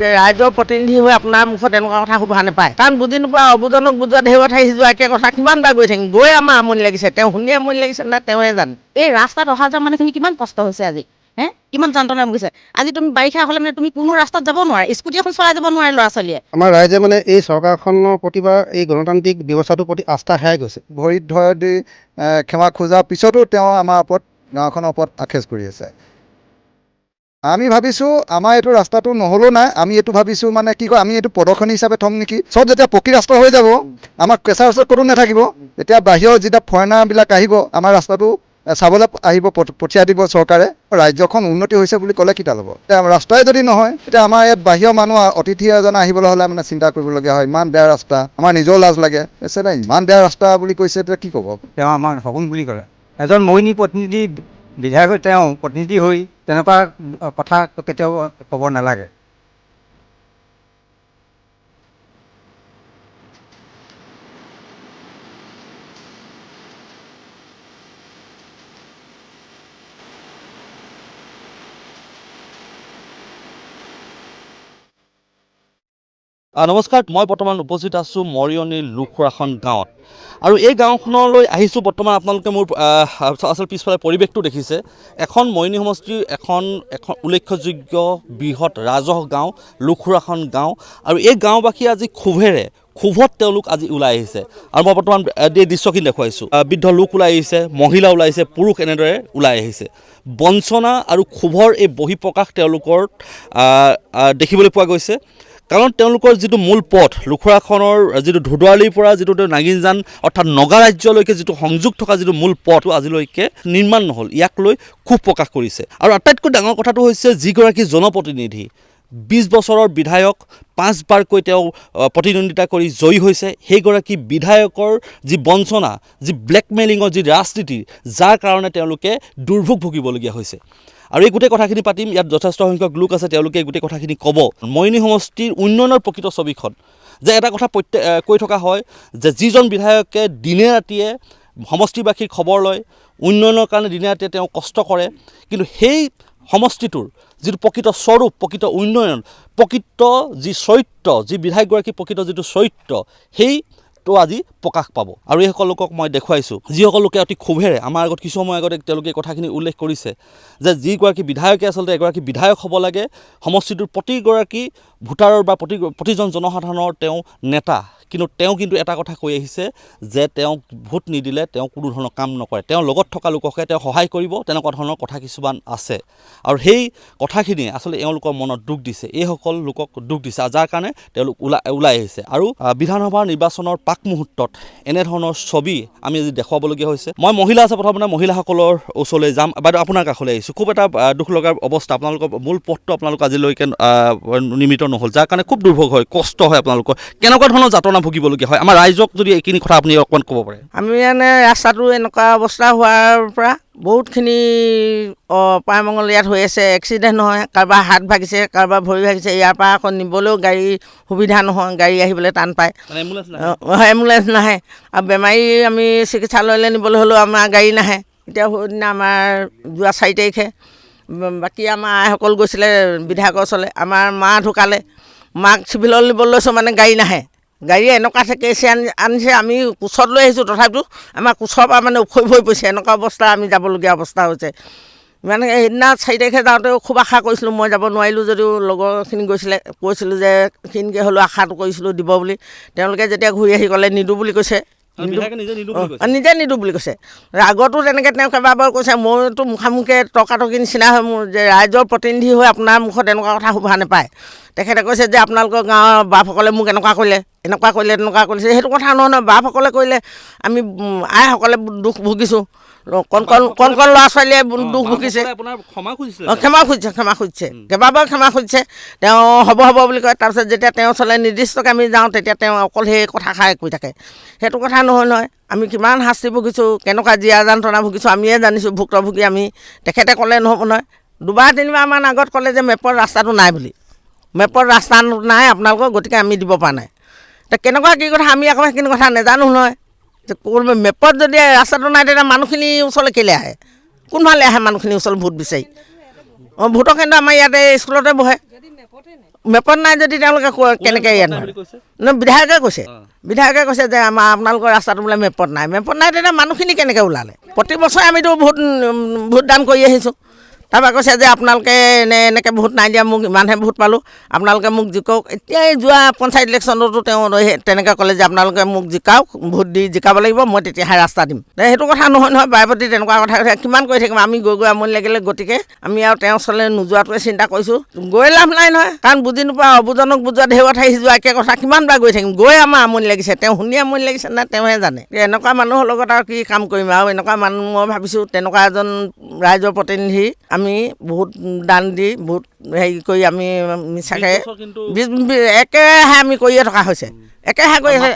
ৰাইজৰ প্ৰতিনিধি হৈ আপোনাৰ মুখত এনেকুৱা কথা শুভা নাপায় কাৰণ বুজি নোপোৱা অবুজনক বুজোৱা ঢেৰ কথা যোৱা একে কথা কিমান বাৰ গৈ থাকিম গৈ আমাৰ আমনি লাগিছে তেওঁ শুনি আমনি লাগিছে না তেওঁহে জানে এই ৰাস্তাত অহা যোৱা মানুহখিনি কিমান কষ্ট হৈছে আজি কিমান যন্ত্ৰণা ভুগিছে আজি তুমি বাৰিষা হ'লে মানে তুমি কোনো ৰাস্তাত যাব নোৱাৰা স্কুটি এখন চলাই যাব নোৱাৰে ল'ৰা ছোৱালীয়ে আমাৰ ৰাইজে মানে এই চৰকাৰখনৰ প্ৰতি বা এই গণতান্ত্ৰিক ব্যৱস্থাটোৰ প্ৰতি আস্থা হেৰাই গৈছে ভৰিত ধৰা দি ক্ষমা খোজাৰ পিছতো তেওঁ আমাৰ ওপৰত গাঁওখনৰ ওপৰত আখেজ কৰি আছে আমি ভাবিছোঁ আমাৰ এইটো ৰাস্তাটো নহ'লেও নাই আমি এইটো ভাবিছোঁ মানে কি কয় আমি এইটো প্ৰদৰ্শনী হিচাপে থ'ম নেকি চব যেতিয়া পকী ৰাস্তা হৈ যাব আমাৰ কেঁচা ৰাস্তা ক'তো নাথাকিব তেতিয়া বাহিৰৰ যেতিয়া ফৰেনাৰবিলাক আহিব আমাৰ ৰাস্তাটো চাবলৈ আহিব পঠিয়াই দিব চৰকাৰে ৰাজ্যখন উন্নতি হৈছে বুলি ক'লে কিটা ল'ব ৰাস্তাই যদি নহয় তেতিয়া আমাৰ ইয়াত বাহিৰৰ মানুহ অতিথি এজন আহিবলৈ হ'লে মানে চিন্তা কৰিবলগীয়া হয় ইমান বেয়া ৰাস্তা আমাৰ নিজৰ লাজ লাগে ইমান বেয়া ৰাস্তা বুলি কৈছে তেতিয়া কি ক'ব তেওঁ আমাৰ সপোন বুলি ক'লে এজন মইনী প্ৰতিনিধি বিধায়ক তেওঁ প্ৰতিনিধি হৈ তেনেকুৱা কথা কেতিয়াও ক'ব নালাগে নমস্কাৰ মই বৰ্তমান উপস্থিত আছোঁ মৰিয়নিৰ লোকসুৰাখন গাঁৱত আৰু এই গাঁওখনলৈ আহিছোঁ বৰ্তমান আপোনালোকে মোৰ আচল পিছফালে পৰিৱেশটো দেখিছে এখন মৰিয়নি সমষ্টিৰ এখন উল্লেখযোগ্য বৃহৎ ৰাজহ গাঁও লোকসুৰাখন গাঁও আৰু এই গাঁওবাসী আজি ক্ষোভত তেওঁলোক আজি ওলাই আহিছে আৰু মই বৰ্তমান এই দৃশ্যখিনি দেখুৱাইছোঁ বৃদ্ধ লোক ওলাই আহিছে মহিলা ওলাই আহিছে পুৰুষ এনেদৰে ওলাই আহিছে বঞ্চনা আৰু ক্ষোভৰ এই বহিঃপ্ৰকাশ তেওঁলোকৰ দেখিবলৈ পোৱা গৈছে কাৰণ তেওঁলোকৰ যিটো মূল পথ লোখৰাখনৰ যিটো ধুদুৱালিৰ পৰা যিটো নাগিনজান অৰ্থাৎ নগা ৰাজ্যলৈকে যিটো সংযোগ থকা যিটো মূল পথ আজিলৈকে নিৰ্মাণ নহ'ল ইয়াক লৈ ক্ষোভ প্ৰকাশ কৰিছে আৰু আটাইতকৈ ডাঙৰ কথাটো হৈছে যিগৰাকী জনপ্ৰতিনিধি 20 বছৰৰ বিধায়ক 5 বাৰকৈ তেওঁ প্ৰতিদ্বন্দ্বিতা কৰি জয়ী হৈছে সেইগৰাকী বিধায়কৰ যি বঞ্চনা যি ব্লেকমেইলিঙৰ যি ৰাজনীতি যাৰ কাৰণে তেওঁলোকে দুৰ্ভোগ ভুগিবলগীয়া হৈছে আৰু এই গোটেই কথাখিনি পাতিম ইয়াত যথেষ্ট সংখ্যক লোক আছে তেওঁলোকে এই গোটেই কথাখিনি ক'ব মৰিয়নি সমষ্টিৰ উন্নয়নৰ প্ৰকৃত ছবিখন যে এটা কথা কৈ থকা হয় যে যিজন বিধায়কে দিনে ৰাতিয়ে সমষ্টিবাসীৰ খবৰ লয় উন্নয়নৰ কাৰণে দিনে ৰাতিয়ে তেওঁ কষ্ট কৰে কিন্তু সেই সমষ্টিটোৰ যিটো প্ৰকৃত স্বৰূপ প্ৰকৃত উন্নয়ন প্ৰকৃত যি চৰিত্ৰ যি বিধায়কগৰাকী প্ৰকৃত যিটো চৰিত্ৰ সেইটো আজি প্ৰকাশ পাব আৰু এইসকল লোকক মই দেখুৱাইছোঁ যিসকল লোকে অতি ক্ষোভেৰে আমাৰ আগত কিছু সময় আগতে তেওঁলোকে কথাখিনি উল্লেখ কৰিছে যে যিগৰাকী বিধায়কে আচলতে এগৰাকী বিধায়ক হ'ব লাগে সমষ্টিটোৰ প্ৰতিগৰাকী ভোটাৰৰ বা প্ৰতিজন জনসাধাৰণৰ তেওঁ নেতা কিন্তু তেওঁ কিন্তু এটা কথা কৈ আহিছে যে তেওঁ ভোট নিদিলে তেওঁ কোনো ধৰণৰ কাম নকৰে তেওঁ লগত থকা লোককে তেওঁ সহায় কৰিব তেনেকুৱা ধৰণৰ কথা কিছুমান আছে আৰু সেই কথাখিনিয়ে আচলতে এওঁলোকৰ মনত দুখ দিছে এইসকল লোকক দুখ দিছে যাৰ কাৰণে তেওঁলোক ওলাই আহিছে আৰু বিধানসভাৰ নিৰ্বাচনৰ পাক মুহূৰ্তত এনেধৰণৰ ছবি আমি আজি দেখুৱাবলগীয়া হৈছে মই মহিলা আছে প্ৰথমতে মহিলাসকলৰ ওচৰলৈ যাম বাইদেউ আপোনাৰ কাষলৈ আহিছোঁ খুব এটা দুখ লগাৰ অৱস্থা আপোনালোকৰ মূল পথটো আপোনালোক আজিলৈকে নিৰ্মিত নহ'ল যাৰ কাৰণে খুব দুৰ্ভোগ হয় কষ্ট হয় আপোনালোকৰ কেনেকুৱা ধৰণৰ যাতনা ভুগিবলগীয়া হয় আমাৰ ৰাইজক যদি এইখিনি কথা আপুনি অকণমান ক'ব পাৰে আমি মানে ৰাস্তাটো এনেকুৱা অৱস্থা হোৱাৰ পৰা বহুতখিনি পায়মংগল ইয়াত হৈ আছে এক্সিডেণ্ট নহয় কাৰোবাৰ হাত ভাগিছে কাৰোবাৰ ভৰি ভাগিছে ইয়াৰ পৰা আকৌ নিবলৈও গাড়ীৰ সুবিধা নহয় গাড়ী আহিবলৈ টান পায় এম্বুলেঞ্চ নাহে আৰু বেমাৰী আমি চিকিৎসালয়লৈ নিবলৈ হ'লেও আমাৰ গাড়ী নাহে এতিয়া সেইদিনা আমাৰ যোৱা 4 তাৰিখে বাকী আমাৰ আইসকল গৈছিলে বিধায়কৰ ওচৰলৈ আমাৰ মা ঢুকালে মাক চিভিলত নিবলৈ লৈছোঁ মানে গাড়ী নাহে গাড়ী এনেকুৱা কেছে আনিছে আমি কোচত লৈ আহিছোঁ তথাপিতো আমাৰ কোচৰ পৰা মানে উখৰি হৈ পৰিছে এনেকুৱা অৱস্থা আমি যাবলগীয়া অৱস্থা হৈছে মানে সেইদিনা 4 তাৰিখে যাওঁতেও খুব আশা কৰিছিলোঁ মই যাব নোৱাৰিলোঁ যদিও লগৰখিনি কৈছিলোঁ যে সেইখিনিকে হ'লেও আশাটো কৰিছিলোঁ দিব বুলি তেওঁলোকে যেতিয়া ঘূৰি আহি ক'লে নিদিওঁ বুলি কৈছে নিজে নিদিওঁ বুলি কৈছে আগতো তেনেকৈ তেওঁ কেইবাবাৰ কৈছে মইতো মুখামুখি তৰ্কাতৰ্কি নিচিনা হয় মোৰ যে ৰাইজৰ প্ৰতিনিধি হৈ আপোনাৰ মুখত এনেকুৱা কথা শুভা নাপায় তেখেতে কৈছে যে আপোনালোকৰ গাঁৱৰ বাপসকলে মোক এনেকুৱা কৰিলে তেনেকুৱা কৰিছে সেইটো কথা নহয় বাপসকলে কৰিলে আমি আইসকলে দুখ ভুগিছোঁ কণ ল'ৰা ছোৱালীয়ে দুখ ভুগিছে ক্ষমা খুজিছে কেইবাবাৰ ক্ষমা খুজিছে তেওঁ হ'ব বুলি কয় তাৰপিছত যেতিয়া তেওঁ ওচৰলৈ নিৰ্দিষ্টকৈ আমি যাওঁ তেতিয়া তেওঁ অকল সেই কথাষাৰে কৈ থাকে সেইটো কথা নহয় আমি কিমান শাস্তি ভুগিছোঁ কেনেকুৱা জীয়া যন্ত্ৰণা ভুগিছোঁ আমিয়ে জানিছোঁ ভুক্তভোগী আমি তেখেতে ক'লে নহ'ব নহয় 2-3বাৰমান আগত ক'লে যে মেপৰ ৰাস্তাটো নাই বুলি মেপৰ ৰাস্তা নাই আপোনালোকৰ গতিকে আমি দিব পৰা নাই এতিয়া কেনেকুৱা কি কথা আমি আকৌ সেইখিনি কথা নাজানো নহয় যে মেপত যদি ৰাস্তাটো নাই তেতিয়া মানুহখিনি ওচৰলৈ কেলৈ আহে কোনফালে আহে মানুহখিনি ওচৰলৈ ভোট বিচাৰি ভোটৰ কেন্দ্ৰ আমাৰ ইয়াতে স্কুলতে বহে মেপত নাই যদি তেওঁলোকে কেনেকৈ ইয়াত নহয় বিধায়কে কৈছে যে আপোনালোকৰ ৰাস্তাটো বোলে মেপত নাই তেতিয়া মানুহখিনি কেনেকৈ ওলালে প্ৰতি বছৰে আমিতো ভোটদান কৰি আহিছোঁ তাৰপৰা কৈছে যে আপোনালোকে এনেকৈ ভোট নাই দিয়া মোক ইমানহে ভোট পালোঁ আপোনালোকে মোক জিকক এতিয়াই যোৱা পঞ্চায়ত ইলেকশ্যনতো তেওঁ তেনেকৈ ক'লে যে আপোনালোকে মোক জিকাওক ভোট দি জিকাব লাগিব মই তেতিয়াহে ৰাস্তা দিম সেইটো কথা নহয় বাৰে প্ৰতি তেনেকুৱা কথা কিমান কৰি থাকিম আমি গৈ আমনি লাগিলে গতিকে আমি আৰু তেওঁৰ ওচৰলৈ নোযোৱাটোৱে চিন্তা কৰিছোঁ গৈ লাভ নাই নহয় কাৰণ বুজি নোপোৱা অবুজনক বুজোৱা ঢেৰ কথা সিজোৱা একে কথা কিমান বাৰ গৈ থাকিম গৈ আমাৰ আমনি লাগিছে তেওঁ শুনি আমনি লাগিছে নে তেওঁহে জানে এনেকুৱা মানুহৰ লগত আৰু কি কাম কৰিম আৰু এনেকুৱা মানুহ মই ভাবিছোঁ তেনেকুৱা এজন ৰাইজৰ প্ৰতিনিধি আমি বহুত দান দি বহুত হেৰি কৰি আমি মিছাকৈ একেৰাহে আমি কৰিয়ে থকা হৈছে একেৰাহে কৰি আছে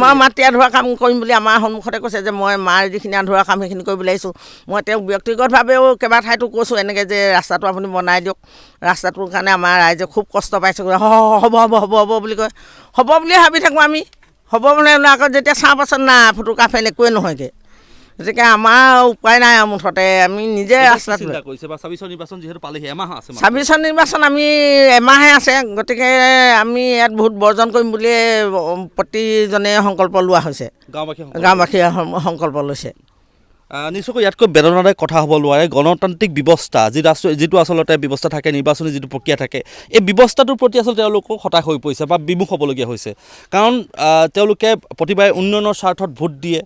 মই মাটি আধৰুৱা কাম কৰিম বুলি আমাৰ সন্মুখতে কৈছে যে মই মাৰ যিখিনি আধৰুৱা কাম সেইখিনি কৰিবলৈ আহিছোঁ মই তেওঁক ব্যক্তিগতভাৱেও কেইবা ঠাইতো কৈছোঁ এনেকৈ যে ৰাস্তাটো আপুনি বনাই দিয়ক ৰাস্তাটোৰ কাৰণে আমাৰ ৰাইজে খুব কষ্ট পাইছে হ'ব বুলি কয় হ'ব বুলিয়ে ভাবি থাকোঁ আমি হ'ব মানে আকৌ যেতিয়া চাওঁ পাছত না ফুটুকা ফেন একোৱে নহয়গৈ গতিকে আমাৰ উপায় নাই আৰু মুঠতে আমি নিজে ৰাস্তাটো 26 নিৰ্বাচন আমি এমাহে আছে গতিকে আমি ইয়াত ভোট বৰ্জন কৰিম বুলিয়ে প্ৰতিজনে সংকল্প লোৱা হৈছে গাঁওবাসীয়ে সংকল্প লৈছে নিশ্চয়কৈ ইয়াতকৈ বেদনাদায়ক কথা হ'ব নোৱাৰে গণতান্ত্ৰিক ব্যৱস্থা যিটো আচলতে ব্যৱস্থা থাকে নিৰ্বাচনী যিটো প্ৰক্ৰিয়া থাকে এই ব্যৱস্থাটোৰ প্ৰতি আচলতে তেওঁলোকো হতাশ হৈ পৰিছে বা বিমুখ হ'বলগীয়া হৈছে কাৰণ তেওঁলোকে প্ৰতিবাৰে উন্নয়নৰ স্বাৰ্থত ভোট দিয়ে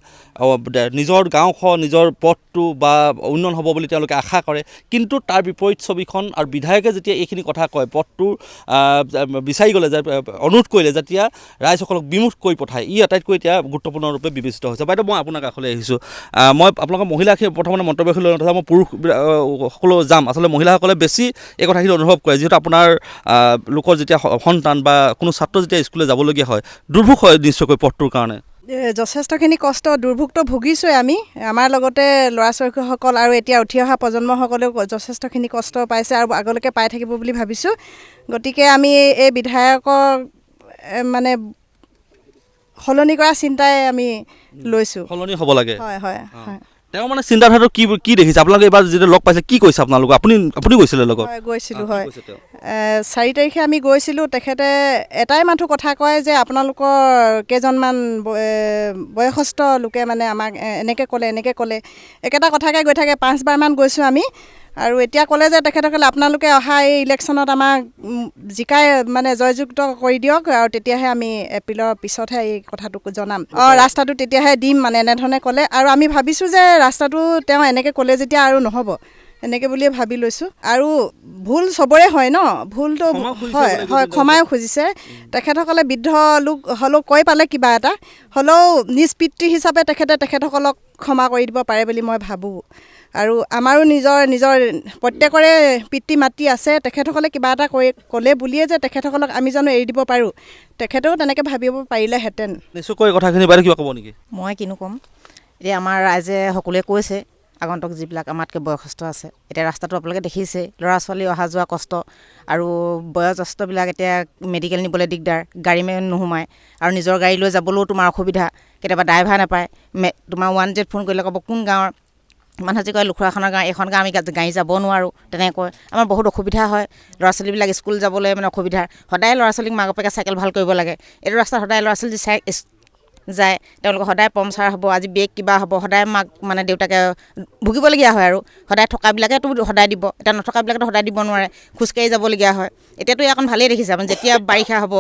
নিজৰ গাঁওখন নিজৰ পথটো বা উন্নয়ন হ'ব বুলি তেওঁলোকে আশা কৰে কিন্তু তাৰ বিপৰীত ছবিখন আৰু বিধায়কে যেতিয়া এইখিনি কথা কয় পথটো বিচাৰি গ'লে যে অনুৰোধ কৰিলে যেতিয়া ৰাইজসকলক বিমুখ কৰি পঠায় ই আটাইতকৈ এতিয়া গুৰুত্বপূৰ্ণৰূপে বিবেচিত হৈছে বাইদেউ মই আপোনাৰ কাষলৈ আহিছোঁ মই আপোনালোকৰ মহিলাখিনি প্ৰথমতে মন্তব্যখিনি লৈ নথা মই পুৰুষসকলো যাম আচলতে মহিলাসকলে বেছি এই কথাখিনি অনুভৱ কৰে যিহেতু আপোনাৰ লোকৰ যেতিয়া সন্তান বা কোনো ছাত্ৰ যেতিয়া স্কুললৈ যাবলগীয়া হয় দুৰ্ভোগ হয় নিশ্চয়কৈ পথটোৰ কাৰণে যথেষ্টখিনি কষ্ট দুৰ্ভোগটো ভুগিছোঁৱে আমি আমাৰ লগতে ল'ৰা ছোৱালীসকল আৰু এতিয়া উঠি অহা প্ৰজন্মসকলেও যথেষ্টখিনি কষ্ট পাইছে আৰু আগলৈকে পাই থাকিব বুলি ভাবিছোঁ গতিকে আমি এই বিধায়কৰ মানে সলনি কৰা চিন্তাই আমি লৈছোঁ সলনি হ'ব লাগে হয় হয় হয় তেওঁ মানে চিন্তাধাৰাটো কি দেখিছে আপোনালোকে এবাৰ যেতিয়া লগ পাইছে কি কৈছে আপোনালোকক আপুনি গৈছিলে লগত হয় গৈছিলোঁ হয় 4 তাৰিখে আমি গৈছিলোঁ তেখেতে এটাই মাথো কথা কয় যে আপোনালোকৰ কেইজনমান বয়সস্থ লোকে মানে আমাক এনেকৈ ক'লে একেটা কথাকে গৈ থাকে 5 বাৰমান গৈছোঁ আমি আৰু এতিয়া ক'লে যে তেখেতসকলে আপোনালোকে অহা এই ইলেকশ্যনত আমাক জিকাই মানে জয়যুক্ত কৰি দিয়ক আৰু তেতিয়াহে আমি এপ্ৰিলৰ পিছতহে এই কথাটো জনাম ৰাস্তাটো তেতিয়াহে দিম মানে এনেধৰণে ক'লে আৰু আমি ভাবিছোঁ যে ৰাস্তাটো তেওঁ এনেকৈ ক'লে যেতিয়া আৰু নহ'ব এনেকৈ বুলিয়ে ভাবি লৈছোঁ আৰু ভুল চবৰে হয় ন ভুলটো হয় ক্ষমাও খুজিছে তেখেতসকলে বৃদ্ধ লোক হ'লেও কৈ পালে কিবা এটা হ'লেও নিজ পিতৃ হিচাপে তেখেতসকলক ক্ষমা কৰি দিব পাৰে বুলি মই ভাবোঁ আৰু আমাৰো নিজৰ প্ৰত্যেকৰে পিতৃ মাতৃ আছে তেখেতসকলে কিবা এটা ক'লে বুলিয়ে যে তেখেতসকলক আমি জানো এৰি দিব পাৰোঁ তেখেতেও তেনেকৈ ভাবিব পাৰিলেহেঁতেন নিশ্চয়কৈ কথাখিনি বাইদেউ কিবা ক'ব নেকি মই কিনো ক'ম এতিয়া আমাৰ ৰাইজে সকলোৱে কৈছে আগন্তুক যিবিলাক আমাতকৈ বয়সস্থ আছে এতিয়া ৰাস্তাটো আপোনালোকে দেখিছে ল'ৰা ছোৱালী অহা যোৱা কষ্ট আৰু বয়োজ্যেষ্ঠবিলাক এতিয়া মেডিকেল নিবলৈ দিগদাৰ গাড়ী নোসোমায় আৰু নিজৰ গাড়ী লৈ যাবলৈও তোমাৰ অসুবিধা কেতিয়াবা ড্ৰাইভাৰ নাপায় তোমাৰ 108 ফোন কৰিলে ক'ব কোন গাঁৱৰ মানুহে যে কয় লুখুৰাখনৰ গাঁও এখন গাঁও আমি গাড়ী যাব নোৱাৰোঁ তেনেকৈ আমাৰ বহুত অসুবিধা হয় ল'ৰা ছোৱালীবিলাক স্কুল যাবলৈ মানে অসুবিধা সদায় ল'ৰা ছোৱালীক মাক বাপেকে চাইকেল ভাল কৰিব লাগে এইটো ৰাস্তাত সদায় ল'ৰা ছোৱালী যায় তেওঁলোকে সদায় পামচাৰ হ'ব আজি ব্ৰেক কিবা হ'ব সদায় মাক মানে দেউতাকে ভুগিবলগীয়া হয় আৰু সদায় থকাবিলাকেতো সদায় দিব এতিয়া নথকাবিলাকেতো সদায় দিব নোৱাৰে খোজকাঢ়ি যাবলগীয়া হয় এতিয়াতো এখন ভালেই দেখিছে আপুনি যেতিয়া বাৰিষা হ'ব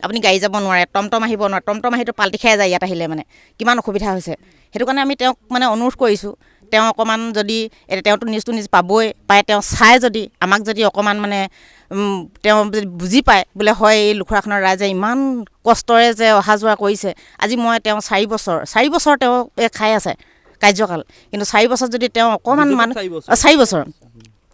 আপুনি গাড়ী যাব নোৱাৰে টমটম আহিব নোৱাৰে টমটম আহিতো পাল্টি খাই যায় ইয়াত আহিলে মানে কিমান অসুবিধা হৈছে সেইটো কাৰণে আমি তেওঁক মানে অনুৰোধ কৰিছোঁ তেওঁ অকণমান যদি তেওঁতো নিউজটো পাবই পায় তেওঁ চাই যদি আমাক যদি অকণমান মানে তেওঁ যদি বুজি পায় বোলে হয় এই লুখুৰাখনৰ ৰাইজে ইমান কষ্টৰে যে অহা যোৱা কৰিছে আজি মই তেওঁ 4 বছৰ তেওঁ খাই আছে কাৰ্যকাল কিন্তু 4 বছৰ যদি তেওঁ অকণমান মানে 4 বছৰ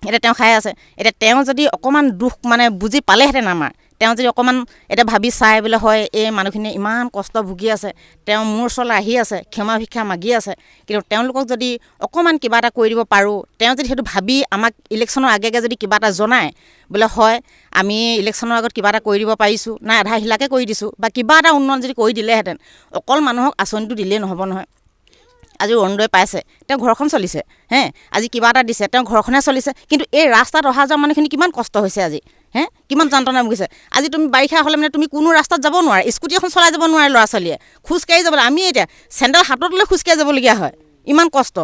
এতিয়া তেওঁ খাই আছে এতিয়া তেওঁ যদি অকণমান দুখ মানে বুজি পালেহেঁতেন আমাৰ তেওঁ যদি অকণমান এতিয়া ভাবি চাই বোলে হয় এই মানুহখিনিয়ে ইমান কষ্ট ভুগি আছে তেওঁ মোৰ ওচৰলৈ আহি আছে ক্ষমা ভিক্ষা মাগি আছে কিন্তু তেওঁলোকক যদি অকণমান কিবা এটা কৰি দিব পাৰোঁ তেওঁ যদি সেইটো ভাবি আমাক ইলেকশ্যনৰ আগে যদি কিবা এটা জনায় বোলে হয় আমি ইলেকশ্যনৰ আগত কিবা এটা কৰি দিব পাৰিছোঁ নাই আধা হিলাকে কৰি দিছোঁ বা কিবা এটা উন্নয়ন যদি কৰি দিলেহেঁতেন অকল মানুহক আঁচনিটো দিলেই নহ'ব নহয় আজি অৰুণোদয় পাইছে তেওঁ ঘৰখন চলিছে আজি কিবা এটা দিছে তেওঁ ঘৰখনে চলিছে কিন্তু এই ৰাস্তাত অহা যোৱা মানুহখিনি কিমান কষ্ট হৈছে আজি হে কিমান যন্ত্ৰণা ভুগিছে আজি তুমি বাৰিষা হ'লে মানে তুমি কোনো ৰাস্তাত যাব নোৱাৰা স্কুটি এখন চলাই যাব নোৱাৰে ল'ৰা ছোৱালীয়ে খোজকাঢ়ি যাব আমি এতিয়া চেণ্ডেল হাতত লৈ খোজকাঢ়ি যাবলগীয়া হয় ইমান কষ্ট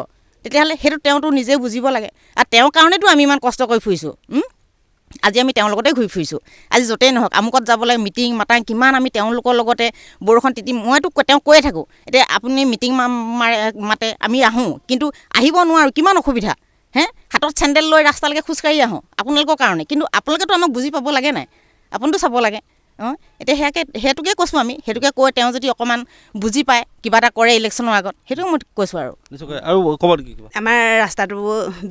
তেতিয়াহ'লে সেইটো তেওঁতো নিজে বুজিব লাগে আৰু তেওঁৰ কাৰণেতো আমি ইমান কষ্ট কৰি ফুৰিছোঁ আজি আমি তেওঁৰ লগতে ঘূৰি ফুৰিছোঁ আজি য'তেই নহওক আমুকত যাব লাগে মিটিং মাতাং কিমান আমি তেওঁলোকৰ লগতে বৰষুণ তিতি মইতো তেওঁ কৈয়ে থাকোঁ এতিয়া আপুনি মিটিং মাতে আমি আহোঁ কিন্তু আহিব নোৱাৰোঁ কিমান অসুবিধা হে হাতত চেণ্ডেল লৈ ৰাস্তালৈকে খোজকাঢ়ি আহোঁ আপোনালোকৰ কাৰণে কিন্তু আপোনালোকেতো আমাক বুজি পাব লাগে নাই আপুনিতো চাব লাগে অঁ এতিয়া সেইটোকে কৈছোঁ আমি সেইটোকে কৈ তেওঁ যদি অকণমান বুজি পায় কিবা এটা কৰে ইলেকশ্যনৰ আগত সেইটো মই কৈছোঁ আৰু ক'ব কি কিবা আমাৰ ৰাস্তাটো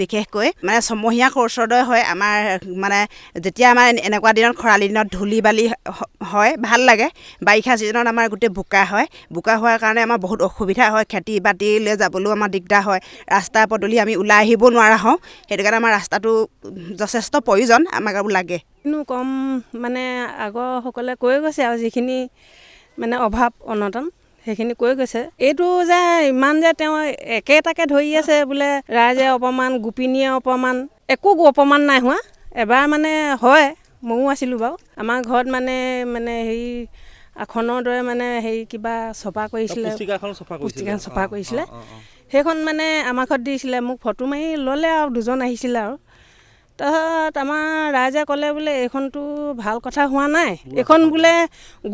বিশেষকৈ মানে ছমহীয়া কৰ্চৰ দৰে হয় আমাৰ মানে যেতিয়া আমাৰ এনেকুৱা দিনত খৰালি দিনত ধূলি বালি হয় ভাল লাগে বাৰিষা ছিজনত আমাৰ গোটেই বোকা হয় বোকা হোৱাৰ কাৰণে আমাৰ বহুত অসুবিধা হয় খেতি বাতিলৈ যাবলৈও আমাৰ দিগদাৰ হয় ৰাস্তা পদূলি আমি ওলাই আহিব নোৱাৰা হওঁ সেইটো কাৰণে আমাৰ ৰাস্তাটো যথেষ্ট প্ৰয়োজন আমাক আৰু লাগে কিনো কম মানে আগৰসকলে কৈ গৈছে আৰু যিখিনি মানে অভাৱ অনটন সেইখিনি কৈ গৈছে এইটো যে ইমান যে তেওঁ একেটাকে ধৰি আছে বোলে ৰাইজে অপমান গোপিনীয়ে অপমান একো অপমান নাই হোৱা এবাৰ মানে হয় ময়ো আছিলোঁ বাৰু আমাৰ ঘৰত মানে হেৰি আসনৰ দৰে মানে হেৰি কিবা চফা কৰিছিলে পুস্তিকাখন চফা কৰিছিলে সেইখন মানে আমাৰ ঘৰত দিছিলে মোক ফটো মাৰি ল'লে আৰু দুজন আহিছিলে আৰু তাৰপিছত আমাৰ ৰাইজে ক'লে বোলে এইখনতো ভাল কথা হোৱা নাই এইখন বোলে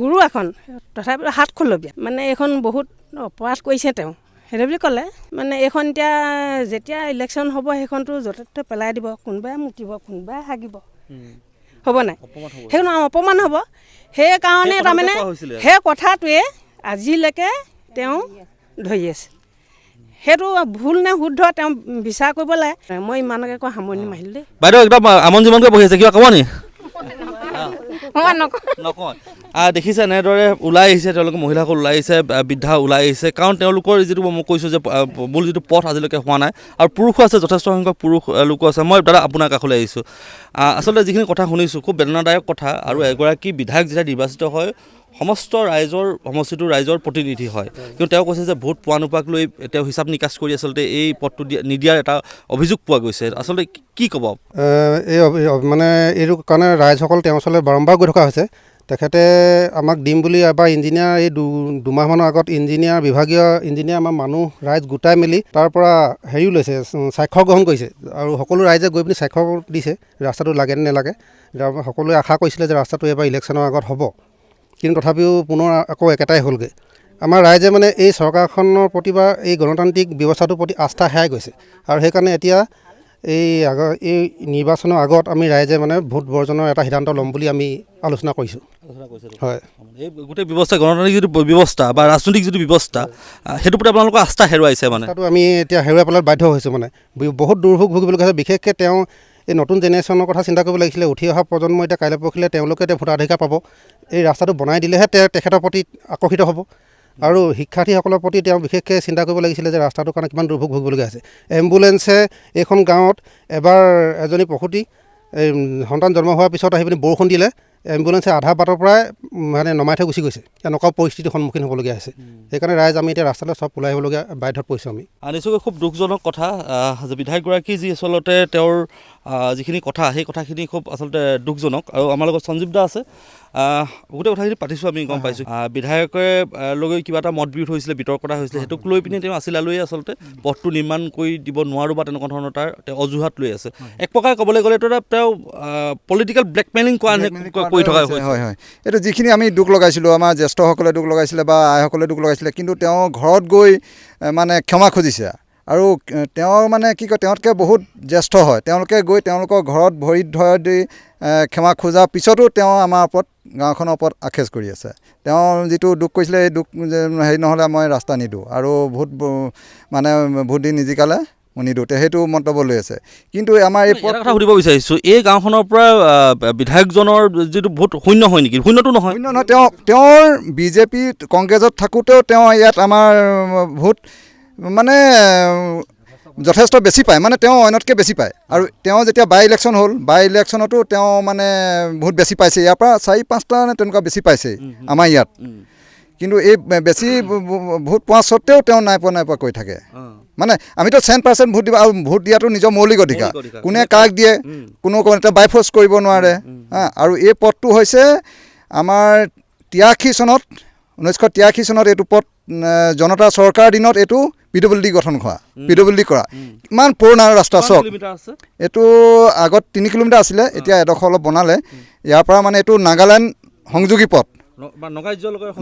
গুৰু এখন তথাপিও হাত খলবীয়া মানে এইখন বহুত অপৰাধ কৰিছে তেওঁ সেইটো বুলি ক'লে মানে এইখন এতিয়া যেতিয়া ইলেকশ্যন হ'ব সেইখনতো য'তে ত'তে পেলাই দিব কোনোবাই মুতিব কোনোবাই হাগিব হ'ব নাই সেইখন অপমান হ'ব সেইকাৰণে তাৰমানে সেই কথাটোৱে আজিলৈকে তেওঁ ধৰি আছে সেইটো ভুল নে শুদ্ধ তেওঁ বিচাৰ কৰিব লাগে মই ইমানকে কৈ সামৰণি মাৰিলোঁ দেই বাইদেউ একদম আমন জীমনকৈ বহি আছে কিবা ক'ব নি নকয় দেখিছে এনেদৰে ওলাই আহিছে তেওঁলোকে মহিলাসকল ওলাই আহিছে বৃদ্ধা ওলাই আহিছে কাৰণ তেওঁলোকৰ যিটো মই কৈছোঁ যে মূল যিটো পথ আজিলৈকে হোৱা নাই আৰু পুৰুষো আছে যথেষ্ট সংখ্যক পুৰুষ লোকো আছে মই দাদা আপোনাৰ কাষলৈ আহিছোঁ আচলতে যিখিনি কথা শুনিছোঁ খুব বেদনাদায়ক কথা আৰু এগৰাকী বিধায়ক যেতিয়া নিৰ্বাচিত হয় সমস্ত সমষ্টিটোৰ ৰাইজৰ প্ৰতিনিধি হয় কিন্তু তেওঁ কৈছে যে ভোট পোৱা নোপোৱাক লৈ তেওঁ হিচাপ নিকাচ কৰি আচলতে এই পদটো নিদিয়াৰ এটা অভিযোগ পোৱা গৈছে আচলতে কি ক'ব এই মানে এইটো কাৰণে ৰাইজসকল তেওঁৰ ওচৰলৈ বাৰম্বাৰ গৈ থকা হৈছে তেখেতে আমাক দিম বুলি এবাৰ ইঞ্জিনিয়াৰ এই দুমাহমানৰ আগত বিভাগীয় ইঞ্জিনিয়াৰ আমাৰ মানুহ ৰাইজ গোটাই মেলি তাৰ পৰা হেৰিও লৈছে স্বাক্ষৰ গ্ৰহণ কৰিছে আৰু সকলো ৰাইজে গৈ পিনি স্বাক্ষৰ দিছে ৰাস্তাটো লাগে নে নালাগে সকলোৱে আশা কৰিছিলে যে ৰাস্তাটো এবাৰ ইলেকশ্যনৰ আগত হ'ব কিন্তু তথাপিও পুনৰ আকৌ একেটাই হ'লগৈ আমাৰ ৰাইজে মানে এই চৰকাৰখনৰ প্ৰতি বা এই গণতান্ত্ৰিক ব্যৱস্থাটোৰ প্ৰতি আস্থা হেৰাই গৈছে আৰু সেইকাৰণে এতিয়া এই নিৰ্বাচনৰ আগত আমি ৰাইজে মানে ভোট বৰ্জনৰ এটা সিদ্ধান্ত ল'ম বুলি আমি আলোচনা কৰিছোঁ হয় এই গোটেই ব্যৱস্থা গণতান্ত্ৰিক যিটো ব্যৱস্থা বা ৰাজনৈতিক যিটো ব্যৱস্থা সেইটোৰ প্ৰতি আপোনালোকৰ আস্থা হেৰুৱাইছে মানে তাতো আমি এতিয়া হেৰুৱাই পেলাত বাধ্য হৈছোঁ মানে বহুত দুৰ্ভোগ ভুগিবলগীয়া হৈছে বিশেষকৈ তেওঁ এই নতুন জেনেৰেশ্যনৰ কথা চিন্তা কৰিব লাগিছিলে উঠি অহা প্ৰজন্ম এতিয়া কাইলৈ পৰহিলে তেওঁলোকে এতিয়া ভোটাধিকাৰ পাব এই ৰাস্তাটো বনাই দিলেহে তেখেতৰ প্ৰতি আকৰ্ষিত হ'ব আৰু শিক্ষাৰ্থীসকলৰ প্ৰতি তেওঁ বিশেষকৈ চিন্তা কৰিব লাগিছিলে যে ৰাস্তাটোৰ কাৰণে কিমান দুৰ্ভোগ ভুগিবলগীয়া আছে এম্বুলেঞ্চে এইখন গাঁৱত এবাৰ এজনী প্ৰসূতি সন্তান জন্ম হোৱাৰ পিছত আহি পিনি বৰষুণ দিলে এম্বুলেঞ্চে আধা বাটৰ পৰাই মানে নমাই থৈ গুচি গৈছে এনেকুৱা পৰিস্থিতিৰ সন্মুখীন হ'বলগীয়া হৈছে সেইকাৰণে ৰাইজ আমি এতিয়া ৰাস্তালৈ চব ওলাই আহিবলগীয়া বাধ্যত পৰিছোঁ আমি নিশ্চয়কৈ খুব দুখজনক কথা যে বিধায়কগৰাকী যি আচলতে তেওঁৰ যিখিনি কথা সেই কথাখিনি খুব আচলতে দুখজনক আৰু আমাৰ লগত সঞ্জীৱ দা আছে গোটেই কথাখিনি পাতিছোঁ আমি গম পাইছোঁ বিধায়কে লৈ কিবা এটা মত বিৰোধ হৈছিলে বিতৰ্কতা হৈছিলে সেইটোক লৈ পিনে তেওঁ আছিলালৈয়ে আচলতে পথটো নিৰ্মাণ কৰি দিব নোৱাৰোঁ বা তেনেকুৱা ধৰণৰ তেওঁ অজুহাত লৈ আছে এক প্ৰকাৰে ক'বলৈ গ'লেতো তেওঁ পলিটিকেল ব্লেকমেইলিং কৰি থকা হয় হয় এইটো যিখিনি আমি দুখ লগাইছিলোঁ আমাৰ জ্যেষ্ঠসকলে দুখ লগাইছিলে বা আইসকলে দুখ লগাইছিলে কিন্তু তেওঁ ঘৰত গৈ মানে ক্ষমা খুজিছে আৰু তেওঁ মানে কি কয় তেওঁতকৈ বহুত জ্যেষ্ঠ হয় তেওঁলোকে গৈ তেওঁলোকৰ ঘৰত ভৰিত ধৰা দি ক্ষমা খোজাৰ পিছতো তেওঁ আমাৰ ওপৰত গাঁওখনৰ ওপৰত আখেজ কৰি আছে তেওঁ যিটো দুখ কৰিছিলে এই দুখ হেৰি নহ'লে মই ৰাস্তা নিদিওঁ আৰু ভোট দি নিজিকালে নিদিওঁ সেইটো মন্তব্য লৈ আছে কিন্তু আমাৰ এই কথা সুধিব বিচাৰিছোঁ এই গাঁওখনৰ পৰা বিধায়কজনৰ যিটো ভোট শূন্য হয় নেকি শূন্যটো নহয় তেওঁৰ বিজেপি কংগ্ৰেছত থাকোঁতেও তেওঁ ইয়াত আমাৰ ভোট মানে যথেষ্ট বেছি পায় মানে তেওঁ অন্যতকৈ বেছি পায় আৰু তেওঁ যেতিয়া বাই ইলেকশ্যন হ'ল বাই ইলেকশ্যনতো তেওঁ মানে বহুত বেছি পাইছে ইয়াৰ পৰা 4-5টা তেনেকুৱা বেছি পাইছে আমাৰ ইয়াত কিন্তু এই বেছি ভোট পোৱা স্বত্তেও তেওঁ নাই পোৱা কৈ থাকে মানে আমিতো 100% ভোট দিব আৰু ভোট দিয়াটো নিজৰ মৌলিক অধিকাৰ কোনে কাক দিয়ে কোনো এটা বাইফৰ্চ কৰিব নোৱাৰে আৰু এই পদটো হৈছে আমাৰ 83 চনত 1983 চনত এইটো পদ জনতা চৰকাৰ দিনত এইটো PWD গঠন কৰা PWD কৰা ইমান পুৰণা ৰাস্তা চক এইটো আগত 3 কিলোমিটাৰ আছিলে এতিয়া এডোখৰ অলপ বনালে ইয়াৰ পৰা মানে এইটো নাগালেণ্ড সংযোগী পথ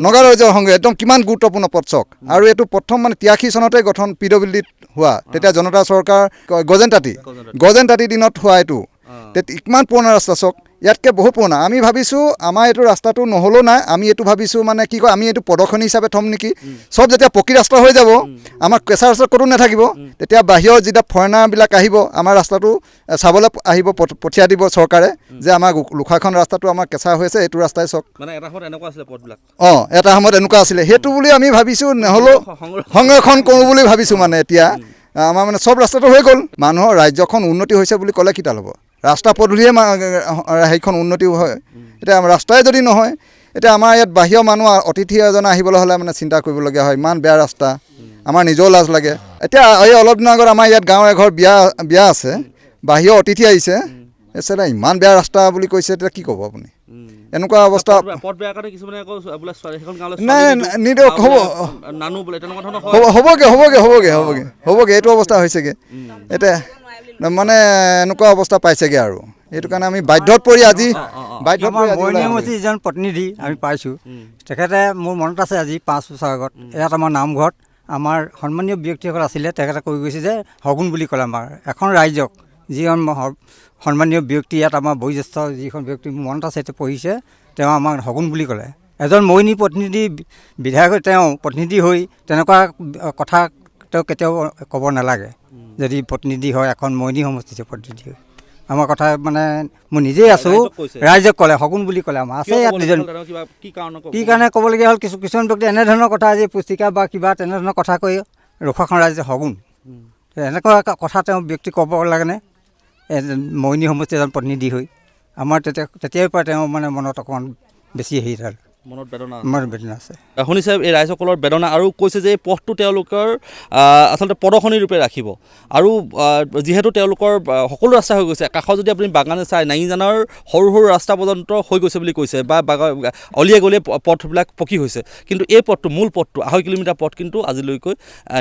নগাৰাজ্যৰ সংযোগ একদম কিমান গুৰুত্বপূৰ্ণ পথ চক আৰু এইটো প্ৰথম মানে 83 চনতে গঠন PWD হোৱা তেতিয়া জনতা চৰকাৰ গজেন তাঁতী দিনত হোৱা এইটো ইমান পুৰণা ৰাস্তা চক ইয়াতকৈ বহুত পুৰণা আমি ভাবিছোঁ আমাৰ এইটো ৰাস্তাটো নহ'লেও নাই আমি এইটো ভাবিছোঁ মানে কি কয় আমি এইটো প্ৰদৰ্শনী হিচাপে থ'ম নেকি চব যেতিয়া পকী ৰাস্তা হৈ যাব আমাৰ কেঁচা ৰাস্তা ক'তো নাথাকিব তেতিয়া বাহিৰৰ যেতিয়া ফৰেনাৰবিলাক আহিব আমাৰ ৰাস্তাটো চাবলৈ আহিব পঠিয়াই দিব চৰকাৰে যে আমাৰ লোখাখন ৰাস্তাটো আমাৰ কেঁচা হৈ আছে এইটো ৰাস্তাই চক এটা সময়ত এনেকুৱা আছিলে সেইটো বুলি আমি ভাবিছোঁ নহ'লেও সংৰক্ষণ কৰোঁ বুলি ভাবিছোঁ মানে এতিয়া আমাৰ মানে চব ৰাস্তাটো হৈ গ'ল মানুহৰ ৰাজ্যখন উন্নতি হৈছে বুলি ক'লে কি তাল হ'ব ৰাস্তা পদূলিয়ে সেইখন উন্নতি হয় এতিয়া ৰাস্তাই যদি নহয় এতিয়া আমাৰ ইয়াত বাহিৰৰ মানুহ অতিথি এজন আহিবলৈ হ'লে মানে চিন্তা কৰিবলগীয়া হয় ইমান বেয়া ৰাস্তা আমাৰ নিজেও লাজ লাগে এতিয়া এই অলপ দিনৰ আগত আমাৰ ইয়াত গাঁৱৰ এঘৰ বিয়া আছে বাহিৰৰ অতিথি আহিছে এছাড়া ইমান বেয়া ৰাস্তা বুলি কৈছে এতিয়া কি ক'ব আপুনি এনেকুৱা অৱস্থা হ'বগৈ এইটো অৱস্থা হৈছেগৈ এতিয়া মানে এনেকুৱা অৱস্থা পাইছেগৈ আৰু সেইটো কাৰণে আমি বাধ্যত পৰি আজি যিজন প্ৰতিনিধি আমি পাইছোঁ তেখেতে মোৰ মনত আছে আজি 5 বছৰ আগত ইয়াত আমাৰ নামঘৰত আমাৰ সন্মানীয় ব্যক্তিসকল আছিলে তেখেতে কৈ গৈছে যে শগুন বুলি ক'লে আমাৰ এখন ৰাইজক যিখন সন্মানীয় ব্যক্তি ইয়াত আমাৰ বয়োজ্যেষ্ঠ যিখন ব্যক্তি মোৰ মনত আছে এতিয়া পঢ়িছে তেওঁ আমাক শগুন বুলি ক'লে এজন মইনী প্ৰতিনিধি বিধায়ক তেওঁ প্ৰতিনিধি হৈ তেনেকুৱা কথা তেওঁ কেতিয়াও ক'ব নালাগে যদি প্ৰতিনিধি হয় এখন মইনী সমষ্টিৰ প্ৰতিনিধি হয় আমাৰ কথা মানে মই নিজেই আছোঁ ৰাইজক ক'লে শগুন বুলি ক'লে আমাৰ আছে ইয়াত দুজন কি কাৰণে ক'বলগীয়া হ'ল কিছুমান ব্যক্তি এনেধৰণৰ কথা আজি পুস্তিকা বা কিবা তেনেধৰণৰ কথা কৈ ৰখাখন ৰাইজে শগুন এনেকুৱা কথা তেওঁ ব্যক্তি ক'ব লাগেনে মইনী সমষ্টিৰ এজন প্ৰতিনিধি হৈ আমাৰ তেতিয়াৰ পৰা তেওঁ মানে মনত অকণমান বেছি হেৰি হ'ল মনত বেদনা আছে শুনিছে এই ৰাইজসকলৰ বেদনা আৰু কৈছে যে এই পথটো তেওঁলোকৰ আচলতে প্ৰদৰ্শনী ৰূপে ৰাখিব আৰু যিহেতু তেওঁলোকৰ সকলো ৰাস্তা হৈ গৈছে কাষত যদি আপুনি বাগানে চাই নাঙিজানৰ সৰু সৰু ৰাস্তা পৰ্যন্ত হৈ গৈছে বুলি কৈছে বা অলিয়ে গলিয়ে পথবিলাক পকী হৈছে কিন্তু এই পথটো মূল পথটো 2.5 কিলোমিটাৰ পথ কিন্তু আজিলৈকৈ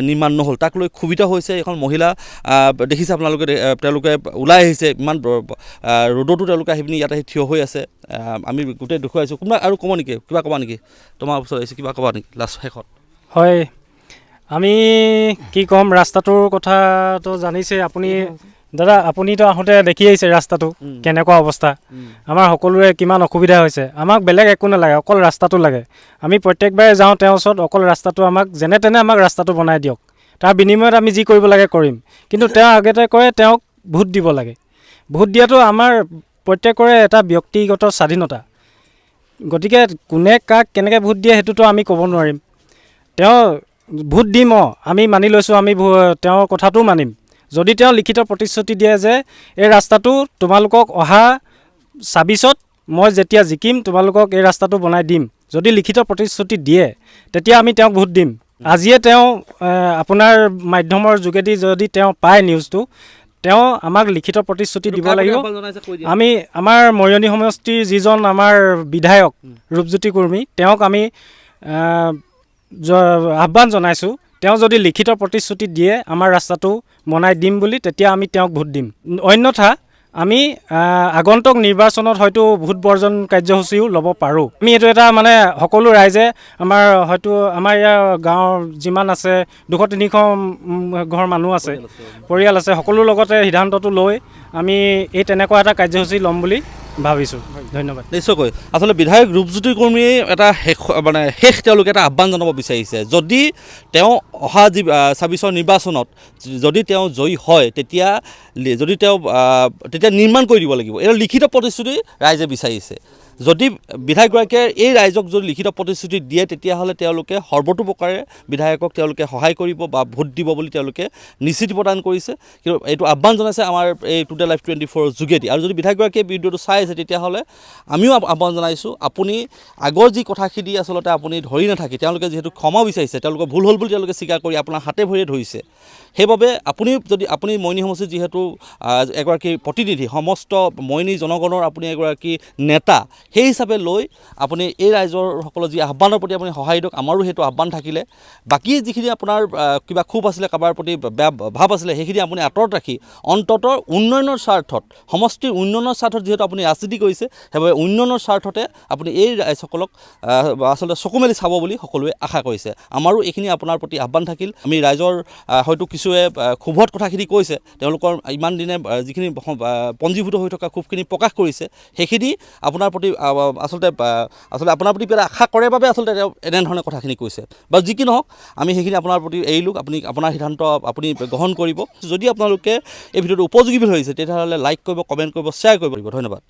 নিৰ্মাণ নহ'ল তাক লৈ ক্ষোভিত হৈছে এখন মহিলা দেখিছে আপোনালোকে তেওঁলোকে ওলাই আহিছে ইমান ৰ'দতো তেওঁলোকে আহি পিনি ইয়াত আহি থিয় হৈ আছে আমি গোটেই দেখুৱাইছোঁ কোনোবা আৰু ক'ব নেকি কিবা ক'বা নেকি তোমাৰ ওচৰত আহিছে কিবা ক'বা নেকি লাষ্ট শেষত হয় আমি কি ক'ম ৰাস্তাটোৰ কথাটো জানিছে আপুনি দাদা আপুনিতো আহোঁতে দেখি আহিছে ৰাস্তাটো কেনেকুৱা অৱস্থা আমাৰ সকলোৰে কিমান অসুবিধা হৈছে আমাক বেলেগ একো নালাগে অকল ৰাস্তাটো লাগে আমি প্ৰত্যেকবাৰে যাওঁ তেওঁৰ ওচৰত অকল ৰাস্তাটো আমাক যেনে তেনে আমাক ৰাস্তাটো বনাই দিয়ক তাৰ বিনিময়ত আমি যি কৰিব লাগে কৰিম কিন্তু তেওঁ আগতে কয় তেওঁক ভোট দিব লাগে ভোট দিয়াটো আমাৰ প্ৰত্যেকৰে এটা ব্যক্তিগত স্বাধীনতা গতিকে কোনে কাক কেনেকৈ ভোট দিয়ে সেইটোতো আমি ক'ব নোৱাৰিম তেওঁ ভোট দিম আমি মানি লৈছোঁ আমি তেওঁৰ কথাটো মানিম যদি তেওঁ লিখিত প্ৰতিশ্ৰুতি দিয়ে যে এই ৰাস্তাটো তোমালোকক অহা 26ত মই যেতিয়া জিকিম তোমালোকক এই ৰাস্তাটো বনাই দিম যদি লিখিত প্ৰতিশ্ৰুতি দিয়ে তেতিয়া আমি তেওঁক ভোট দিম আজিয়ে তেওঁ আপোনাৰ মাধ্যমৰ যোগেদি যদি তেওঁ পায় নিউজটো তেওঁ আমাক লিখিত প্ৰতিশ্ৰুতি দিব লাগিব আমি আমাৰ মৰিয়নি সমষ্টিৰ যিজন আমাৰ বিধায়ক ৰূপজ্যোতি কুৰ্মী তেওঁক আমি আহ্বান জনাইছোঁ তেওঁ যদি লিখিত প্ৰতিশ্ৰুতি দিয়ে আমাৰ ৰাস্তাটো বনাই দিম বুলি তেতিয়া আমি তেওঁক ভোট দিম অন্যথা আমি আগন্তুক নিৰ্বাচনত হয়তো ভোট বৰ্জন কাৰ্যসূচীও ল'ব পাৰোঁ আমি এইটো এটা মানে সকলো ৰাইজে আমাৰ হয়তো আমাৰ ইয়াৰ গাঁৱৰ যিমান আছে 200-300 ঘৰ মানুহ আছে পৰিয়াল আছে সকলোৰ লগতে সিদ্ধান্তটো লৈ আমি এই তেনেকুৱা এটা কাৰ্যসূচী ল'ম বুলি ভাবিছোঁ ধন্যবাদ নিশ্চয়কৈ আচলতে বিধায়ক ৰূপজ্যোতি কুৰ্মীয়ে এটা শেষ তেওঁলোকে এটা আহ্বান জনাব বিচাৰিছে যদি তেওঁ অহা 26ৰ নিৰ্বাচনত যদি তেওঁ জয়ী হয় তেতিয়া নিৰ্মাণ কৰি দিব লাগিব এই লিখিত প্ৰতিশ্ৰুতি ৰাইজে বিচাৰিছে যদি বিধায়কগৰাকীয়ে এই ৰাইজক যদি লিখিত প্ৰতিশ্ৰুতি দিয়ে তেতিয়াহ'লে তেওঁলোকে সৰ্বতোপ্ৰকাৰে বিধায়কক তেওঁলোকে সহায় কৰিব বা ভোট দিব বুলি তেওঁলোকে নিশ্চিতি প্ৰদান কৰিছে। কিন্তু এইটো আহ্বান জনাইছে আমাৰ এই টুডে লাইভ 24 যোগেদি। আৰু যদি বিধায়কগৰাকীয়ে ভিডিঅ'টো চাই আছে তেতিয়াহ'লে আমিও আহ্বান জনাইছোঁ, আপুনি আগৰ যি কথাখিনি আচলতে আপুনি ধৰি নাথাকি, তেওঁলোকে যিহেতু ক্ষমা বিচাৰিছে, তেওঁলোকৰ ভুল হ'ল বুলি তেওঁলোকে স্বীকাৰ কৰি আপোনাৰ হাতে ভৰিয়ে ধৰিছে, সেইবাবে আপুনি মইনী সমষ্টিৰ যিহেতু এগৰাকী প্ৰতিনিধি, সমস্ত মইনী জনগণৰ আপুনি এগৰাকী নেতা, সেই হিচাপে লৈ আপুনি এই ৰাইজৰ সকলো যি আহ্বানৰ প্ৰতি আপুনি সহায় দিয়ক। আমাৰো সেইটো আহ্বান থাকিলে। বাকী যিখিনি আপোনাৰ কিবা ক্ষোভ আছিলে, কাৰোবাৰ প্ৰতি বেয়া ভাৱ আছিলে, সেইখিনি আপুনি আঁতৰত ৰাখি অন্ততঃ উন্নয়নৰ স্বাৰ্থত, সমষ্টিৰ উন্নয়নৰ স্বাৰ্থত যিহেতু আপুনি ৰাজনীতি কৰিছে, সেইবাবে উন্নয়নৰ স্বাৰ্থতে আপুনি এই ৰাইজসকলক আচলতে চকু মেলি চাব বুলি সকলোৱে আশা কৰিছে। আমাৰো এইখিনি আপোনাৰ প্ৰতি আহ্বান থাকিল। আমি ৰাইজৰ হয়তো কিছুৱে ক্ষোভত কথাখিনি কৈছে, তেওঁলোকৰ ইমান দিনে যিখিনি পঞ্জীভূত হৈ থকা ক্ষোভখিনি প্ৰকাশ কৰিছে, সেইখিনি আপোনাৰ প্ৰতি আচলতে আপোনাৰ প্ৰতি এটা আশা কৰে বাবে আচলতে তেওঁ এনেধৰণে কথাখিনি কৈছে। বা যি কি নহওক, আমি সেইখিনি আপোনাৰ প্ৰতি এৰিলোঁ। আপুনি আপোনাৰ সিদ্ধান্ত আপুনি গ্ৰহণ কৰিব। যদি আপোনালোকে এই ভিডিঅ'টো উপযোগী বুলি ভাবিছে তেতিয়াহ'লে লাইক কৰিব, কমেণ্ট কৰিব, শ্বেয়াৰ কৰিব। ধন্যবাদ।